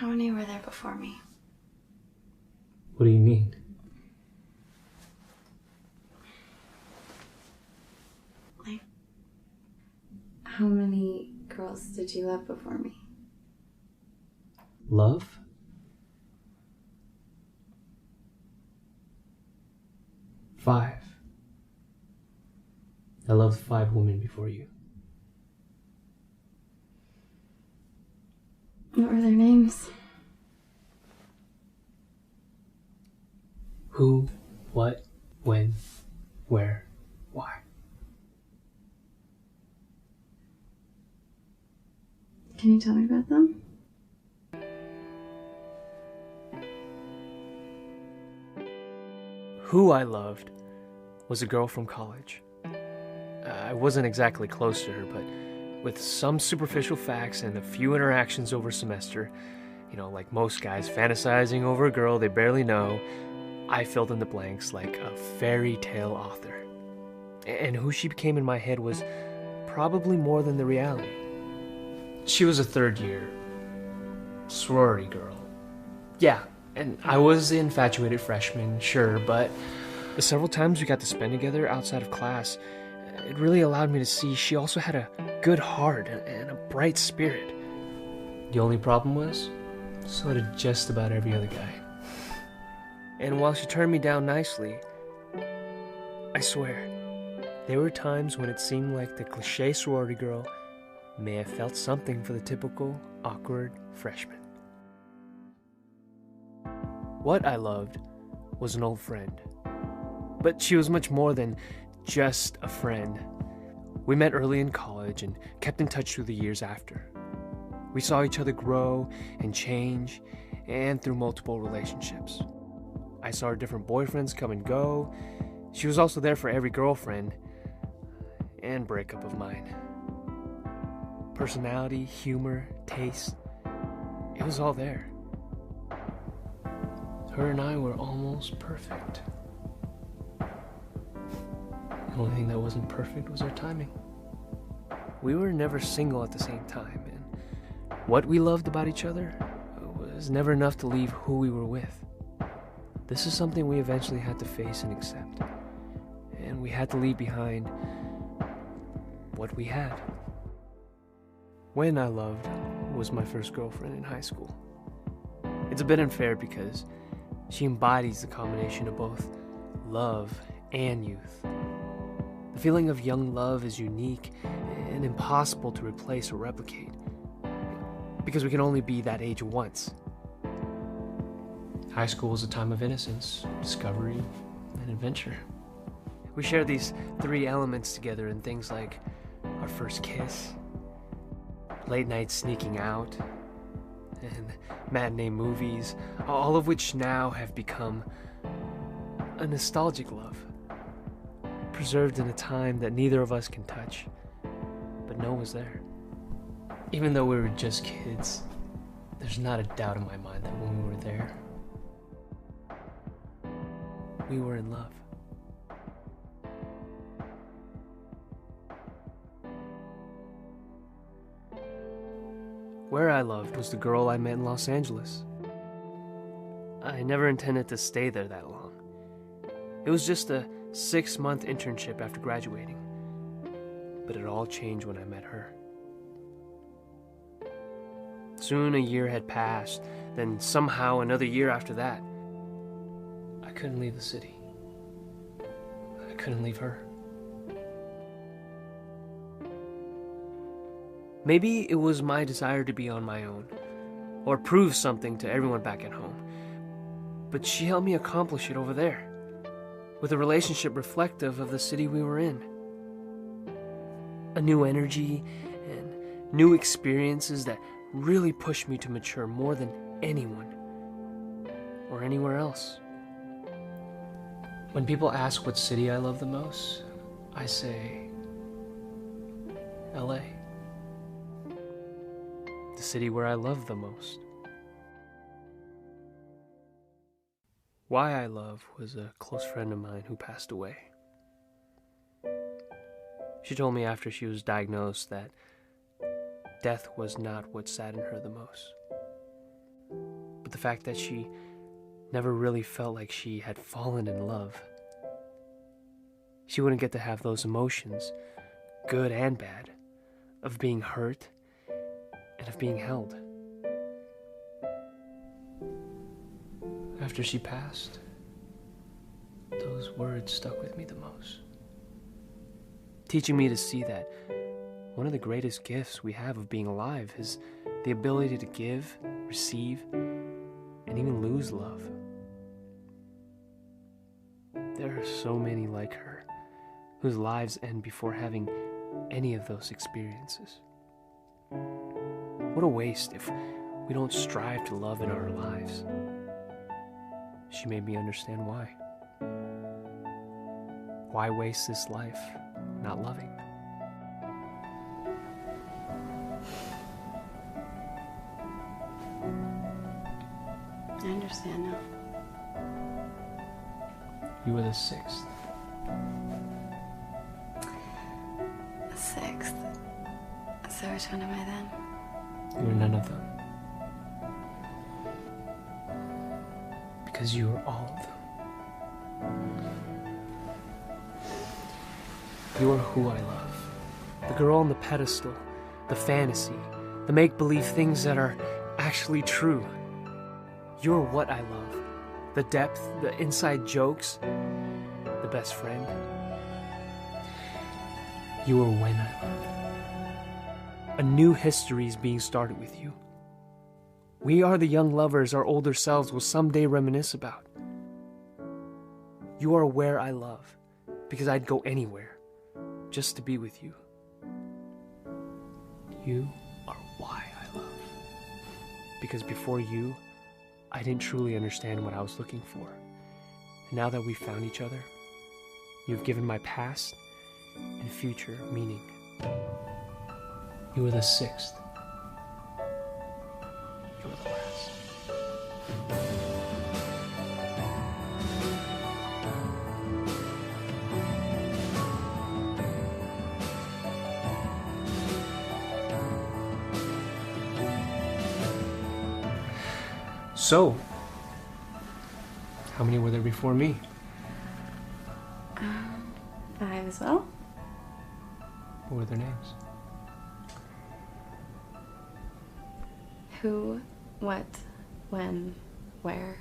How many were there before me? What do you mean? Like, how many girls did you love before me? Love? Five. I loved 5 women before you. What were their names? Who, what, when, where, why. Can you tell me about them? Who I loved was a girl from college. I wasn't exactly close to her, but with some superficial facts and a few interactions over a semester, like most guys fantasizing over a girl they barely know, I filled in the blanks like a fairy tale author. And who she became in my head was probably more than the reality. She was a third-year sorority girl. Yeah, and I was the infatuated freshman, sure, but the several times we got to spend together outside of class, it really allowed me to see she also had a good heart and a bright spirit. The only problem was, so did just about every other guy. And while she turned me down nicely, I swear, there were times when it seemed like the cliché sorority girl may have felt something for the typical awkward freshman. What I loved was an old friend. But she was much more than just a friend. We met early in college and kept in touch through the years after. We saw each other grow and change, and through multiple relationships. I saw her different boyfriends come and go. She was also there for every girlfriend and breakup of mine. Personality, humor, taste, it was all there. Her and I were almost perfect. The only thing that wasn't perfect was our timing. We were never single at the same time, and what we loved about each other was never enough to leave who we were with. This is something we eventually had to face and accept, and we had to leave behind what we had. When I loved was my first girlfriend in high school. It's a bit unfair because she embodies the combination of both love and youth. The feeling of young love is unique and impossible to replace or replicate, because we can only be that age once. High school is a time of innocence, discovery, and adventure. We share these 3 elements together in things like our first kiss, late night sneaking out, and matinee movies, all of which now have become a nostalgic love, preserved in a time that neither of us can touch, but know was there. Even though we were just kids, there's not a doubt in my mind that when we were there, we were in love. Where I loved was the girl I met in Los Angeles. I never intended to stay there that long. It was just a 6-month internship after graduating, but it all changed when I met her. Soon a year had passed, then somehow another year after that. I couldn't leave the city. I couldn't leave her. Maybe it was my desire to be on my own, or prove something to everyone back at home. But she helped me accomplish it over there, with a relationship reflective of the city we were in. A new energy and new experiences that really pushed me to mature more than anyone or anywhere else. When people ask what city I love the most, I say LA. The city where I love the most. Why I love was a close friend of mine who passed away. She told me after she was diagnosed that death was not what saddened her the most. with the fact that she never really felt like she had fallen in love. She wouldn't get to have those emotions, good and bad, of being hurt and of being held. After she passed, those words stuck with me the most, teaching me to see that one of the greatest gifts we have of being alive is the ability to give, receive, and even lose love. There are so many like her whose lives end before having any of those experiences. What a waste if we don't strive to love in our lives. She made me understand why. Why waste this life not loving? I understand now. You were the sixth. The sixth. So which one am I then? You were none of them. Because you were all of them. You are who I love. The girl on the pedestal, the fantasy, the make-believe things that are actually true. You're what I love. The depth, the inside jokes, the best friend. You are when I love. A new history is being started with you. We are the young lovers our older selves will someday reminisce about. You are where I love, because I'd go anywhere just to be with you. You are why I love. Because before you, I didn't truly understand what I was looking for. And now that we've found each other, you've given my past and future meaning. You were the sixth. You were the last. So, how many were there before me? 5 as well. What were their names? Who, what, when, where.